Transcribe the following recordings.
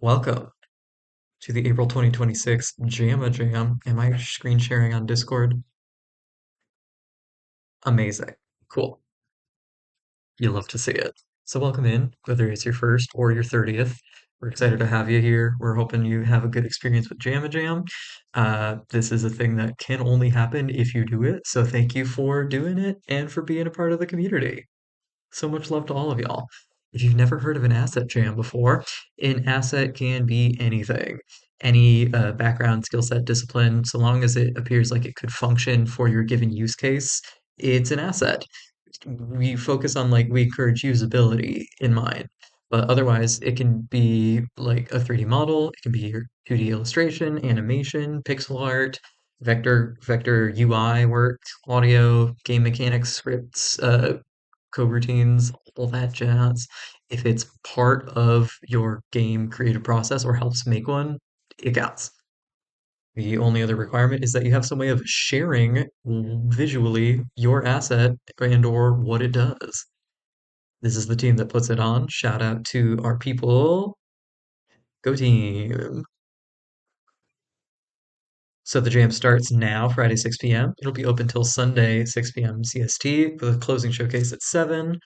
Welcome to the April 2026 JAMA Jam. Am I screen sharing on Discord? Amazing. Cool. You love to see it. So welcome in, whether it's your first or your 30th. We're excited to have you here. We're hoping you have a good experience with JAMA Jam. This is a thing that can only happen if you do it. So thank you for doing it and for being a part of the community. So much love to all of y'all. If you've never heard of an asset jam before, an asset can be anything, any background, skill set, discipline, so long as it appears like it could function for your given use case, it's an asset. We focus on we encourage usability in mind, but otherwise it can be like a 3D model, it can be your 2D illustration, animation, pixel art, vector UI work, audio, game mechanics, scripts, coroutines, all that jazz. If it's part of your game creative process or helps make one, it counts. The only other requirement is that you have some way of sharing visually your asset and or what it does. This is the team that puts it on. Shout out to our people. Go team. So the jam starts now, Friday 6 p.m. It'll be open till Sunday 6 p.m. CST with a closing showcase at 7.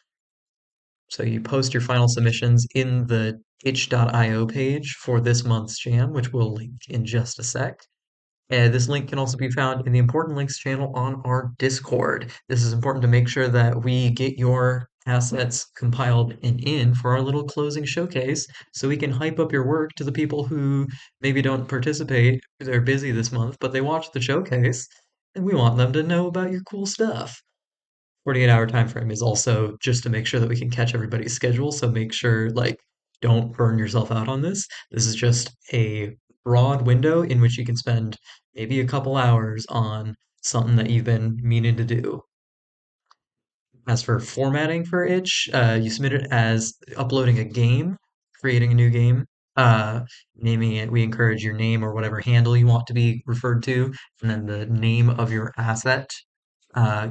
So you post your final submissions in the itch.io page for this month's jam, which we'll link in just a sec. And this link can also be found in the important links channel on our Discord. This is important to make sure that we get your assets compiled and in for our little closing showcase so we can hype up your work to the people who maybe don't participate. They're busy this month, but they watch the showcase and we want them to know about your cool stuff. 48-hour time frame is also just to make sure that we can catch everybody's schedule. So make sure, don't burn yourself out on this. This is just a broad window in which you can spend maybe a couple hours on something that you've been meaning to do. As for formatting for Itch, you submit it as uploading a game, creating a new game, naming it. We encourage your name or whatever handle you want to be referred to, and then the name of your asset.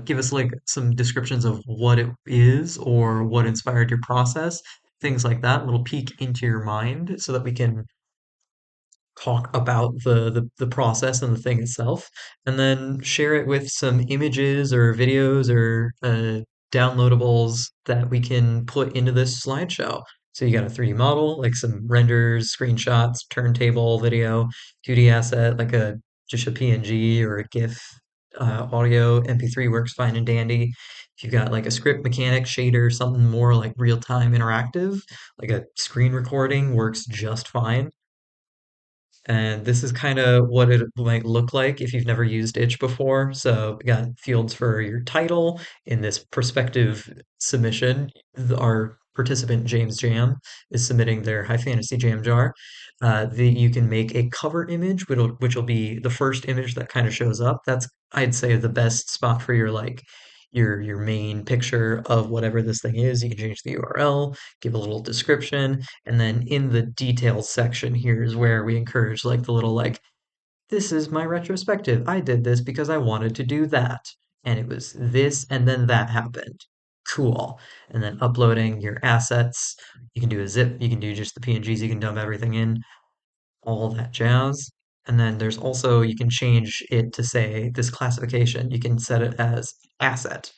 Give us some descriptions of what it is or what inspired your process, things like that. A little peek into your mind so that we can talk about the process and the thing itself, and then share it with some images or videos or downloadables that we can put into this slideshow. So you got a 3D model, like some renders, screenshots, turntable video, 2D asset, like a just a PNG or a GIF, audio, MP3 works fine and dandy. If you've got like a script mechanic shader, something more like real-time interactive, like a screen recording works just fine. And this is kind of what it might look like if you've never used Itch before. So we got fields for your title in this perspective submission. Our participant James Jam is submitting their High Fantasy Jam jar. You can make a cover image, which will be the first image that kind of shows up. That's, I'd say, the best spot for your main picture of whatever this thing is. You can change the URL, give a little description, and then in the details section here is where we encourage the little this is my retrospective. I did this because I wanted to do that. And it was this and then that happened. Cool. And then uploading your assets. You can do a zip, you can do just the PNGs, you can dump everything in, all that jazz. And then there's also, you can change it to say this classification. You can set it as asset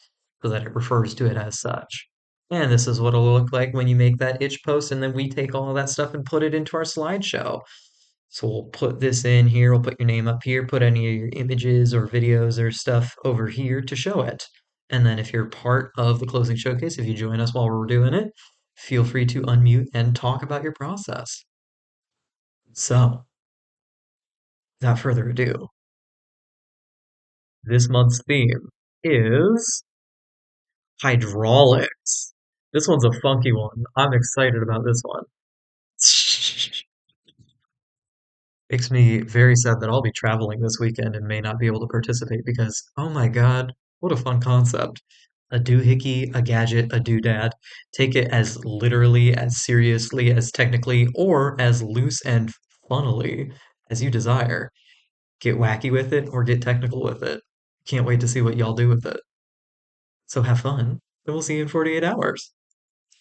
so that it refers to it as such. And this is what it'll look like when you make that itch post, and then we take all of that stuff and put it into our slideshow. So we'll put this in here, we'll put your name up here, put any of your images or videos or stuff over here to show it. And then if you're part of the closing showcase, if you join us while we're doing it, feel free to unmute and talk about your process. So, without further ado, this month's theme is hydraulics. This one's a funky one. I'm excited about this one. Makes me very sad that I'll be traveling this weekend and may not be able to participate because, oh my God, what a fun concept. A doohickey, a gadget, a doodad. Take it as literally, as seriously, as technically, or as loose and funnily as you desire. Get wacky with it or get technical with it. Can't wait to see what y'all do with it. So have fun, and we'll see you in 48 hours.